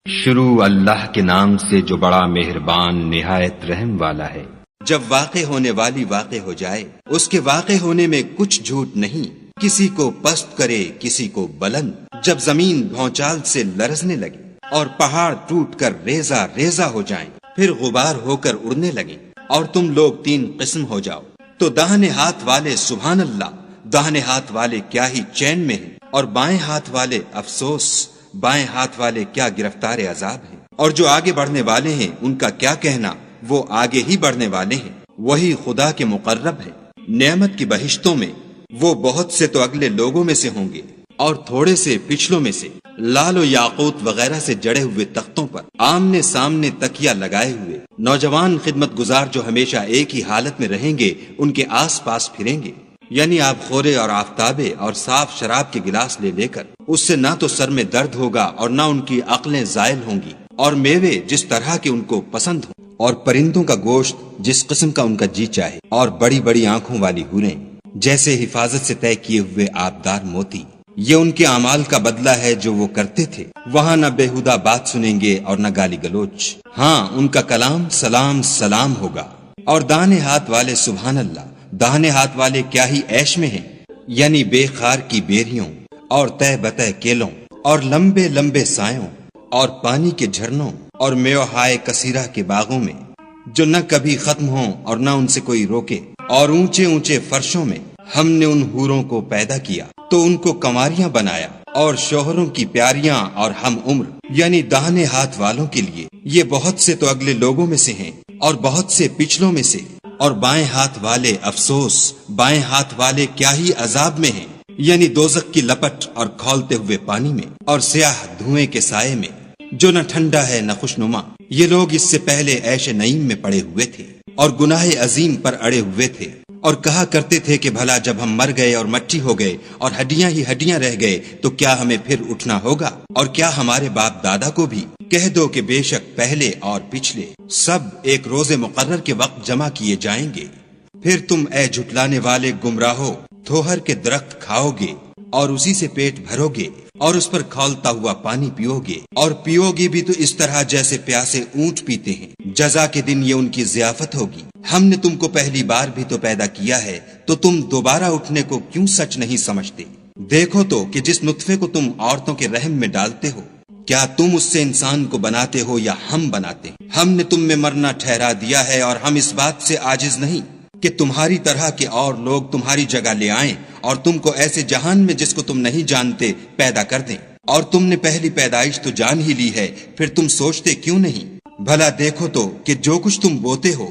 شروع اللہ کے نام سے جو بڑا مہربان نہایت رحم والا ہے۔ جب واقع ہونے والی واقع ہو جائے، اس کے واقع ہونے میں کچھ جھوٹ نہیں، کسی کو پست کرے کسی کو بلند۔ جب زمین بھونچال سے لرزنے لگے اور پہاڑ ٹوٹ کر ریزہ ریزہ ہو جائیں، پھر غبار ہو کر اڑنے لگیں اور تم لوگ تین قسم ہو جاؤ، تو داہنے ہاتھ والے سبحان اللہ، داہنے ہاتھ والے کیا ہی چین میں ہیں، اور بائیں ہاتھ والے افسوس، بائیں ہاتھ والے کیا گرفتار عذاب ہیں۔ اور جو آگے بڑھنے والے ہیں ان کا کیا کہنا، وہ آگے ہی بڑھنے والے ہیں، وہی خدا کے مقرب ہے۔ نعمت کی بہشتوں میں وہ بہت سے تو اگلے لوگوں میں سے ہوں گے اور تھوڑے سے پچھلوں میں سے، لال و یاقوت وغیرہ سے جڑے ہوئے تختوں پر آمنے سامنے تکیہ لگائے ہوئے نوجوان خدمت گزار جو ہمیشہ ایک ہی حالت میں رہیں گے، ان کے آس پاس پھریں گے، یعنی آپ خورے اور آفتابے اور صاف شراب کے گلاس لے کر، اس سے نہ تو سر میں درد ہوگا اور نہ ان کی عقلیں زائل ہوں گی، اور میوے جس طرح کے ان کو پسند ہوں، اور پرندوں کا گوشت جس قسم کا ان کا جی چاہے، اور بڑی بڑی آنکھوں والی حوریں جیسے حفاظت سے طے کیے ہوئے آبدار موتی۔ یہ ان کے اعمال کا بدلہ ہے جو وہ کرتے تھے، وہاں نہ بےہودہ بات سنیں گے اور نہ گالی گلوچ، ہاں ان کا کلام سلام سلام ہوگا۔ اور داہنے ہاتھ والے سبحان اللہ، داہنے ہاتھ والے کیا ہی عیش میں ہیں، یعنی بے خار کی بیریوں اور تہ بتہ کیلوں اور لمبے لمبے سایوں اور پانی کے جھرنوں اور میوہائے کثیرہ کے باغوں میں، جو نہ کبھی ختم ہوں اور نہ ان سے کوئی روکے، اور اونچے اونچے فرشوں میں ہم نے ان حوروں کو پیدا کیا تو ان کو کنواریاں بنایا، اور شوہروں کی پیاریاں اور ہم عمر، یعنی داہنے ہاتھ والوں کے لیے یہ بہت سے تو اگلے لوگوں میں سے ہیں اور بہت سے پچھلوں میں سے۔ اور بائیں ہاتھ والے افسوس، بائیں ہاتھ والے کیا ہی عذاب میں ہیں، یعنی دوزخ کی لپٹ اور کھولتے ہوئے پانی میں اور سیاہ دھوئیں کے سائے میں، جو نہ ٹھنڈا ہے نہ خوشنما۔ یہ لوگ اس سے پہلے عیش نعیم میں پڑے ہوئے تھے اور گناہ عظیم پر اڑے ہوئے تھے، اور کہا کرتے تھے کہ بھلا جب ہم مر گئے اور مٹی ہو گئے اور ہڈیاں ہی ہڈیاں رہ گئے تو کیا ہمیں پھر اٹھنا ہوگا؟ اور کیا ہمارے باپ دادا کو بھی؟ کہہ دو کہ بے شک پہلے اور پچھلے سب ایک روز مقرر کے وقت جمع کیے جائیں گے۔ پھر تم اے جھٹلانے والے گمراہو تھوہر کے درخت کھاؤ گے اور اسی سے پیٹ بھرو گے اور اس پر کھولتا ہوا پانی پیو گے، اور پیو گے بھی تو اس طرح جیسے پیاسے اونٹ پیتے ہیں۔ جزا کے دن یہ ان کی ضیافت ہوگی۔ ہم نے تم کو پہلی بار بھی تو پیدا کیا ہے، تو تم دوبارہ اٹھنے کو کیوں سچ نہیں سمجھتے؟ دیکھو تو کہ جس نطفے کو تم عورتوں کے رحم میں ڈالتے ہو، کیا تم اس سے انسان کو بناتے ہو یا ہم بناتے ہیں؟ ہم نے تم میں مرنا ٹھہرا دیا ہے، اور ہم اس بات سے عاجز نہیں کہ تمہاری طرح کے اور لوگ تمہاری جگہ لے آئیں اور تم کو ایسے جہان میں جس کو تم نہیں جانتے پیدا کر دیں۔ اور تم نے پہلی پیدائش تو جان ہی لی ہے، پھر تم سوچتے کیوں نہیں؟ بھلا دیکھو تو کہ جو کچھ تم بوتے ہو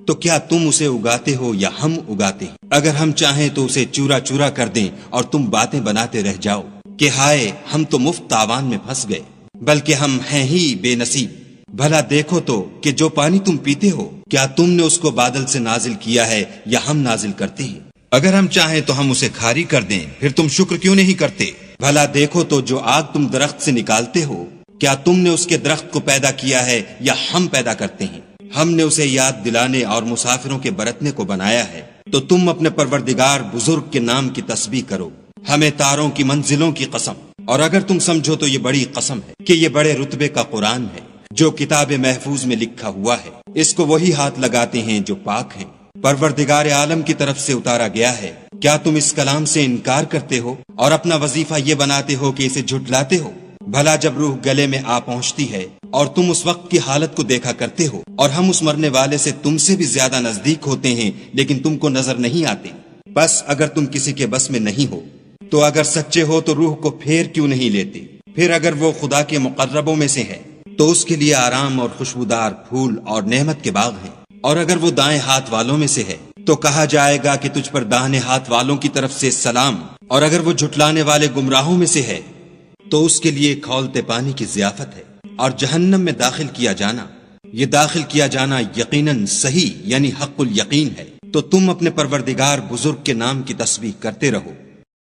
تو کیا تم اسے اگاتے ہو یا ہم اگاتے ہیں؟ اگر ہم چاہیں تو اسے چورا چورا کر دیں اور تم باتیں بناتے رہ جاؤ کہ ہائے ہم تو مفت تاوان میں پھنس گئے، بلکہ ہم ہیں ہی بے نصیب۔ بھلا دیکھو تو کہ جو پانی تم پیتے ہو کیا تم نے اس کو بادل سے نازل کیا ہے یا ہم نازل کرتے ہیں؟ اگر ہم چاہیں تو ہم اسے کھاری کر دیں، پھر تم شکر کیوں نہیں کرتے؟ بھلا دیکھو تو جو آگ تم درخت سے نکالتے ہو کیا تم نے اس کے درخت کو پیدا کیا ہے یا ہم پیدا کرتے ہیں؟ ہم نے اسے یاد دلانے اور مسافروں کے برتنے کو بنایا ہے، تو تم اپنے پروردگار بزرگ کے نام کی تسبیح کرو۔ ہمیں تاروں کی منزلوں کی قسم، اور اگر تم سمجھو تو یہ بڑی قسم ہے کہ یہ بڑے رتبے کا قرآن ہے جو کتاب محفوظ میں لکھا ہوا ہے، اس کو وہی ہاتھ لگاتے ہیں جو پاک ہیں، پروردگار عالم کی طرف سے اتارا گیا ہے۔ کیا تم اس کلام سے انکار کرتے ہو اور اپنا وظیفہ یہ بناتے ہو کہ اسے جھٹلاتے ہو؟ بھلا جب روح گلے میں آ پہنچتی ہے اور تم اس وقت کی حالت کو دیکھا کرتے ہو، اور ہم اس مرنے والے سے تم سے بھی زیادہ نزدیک ہوتے ہیں لیکن تم کو نظر نہیں آتے۔ بس اگر تم کسی کے بس میں نہیں ہو تو اگر سچے ہو تو روح کو پھیر کیوں نہیں لیتے؟ پھر اگر وہ خدا کے مقربوں میں سے ہے تو اس کے لیے آرام اور خوشبودار پھول اور نعمت کے باغ ہیں، اور اگر وہ دائیں ہاتھ والوں میں سے ہے تو کہا جائے گا کہ تجھ پر داہنے ہاتھ والوں کی طرف سے سلام، اور اگر وہ جھٹلانے والے گمراہوں میں سے ہے تو اس کے لیے کھولتے پانی کی ضیافت ہے، اور جہنم میں داخل کیا جانا، یہ داخل کیا جانا یقیناً صحیح یعنی حق الیقین ہے۔ تو تم اپنے پروردگار بزرگ کے نام کی تسبیح کرتے رہو۔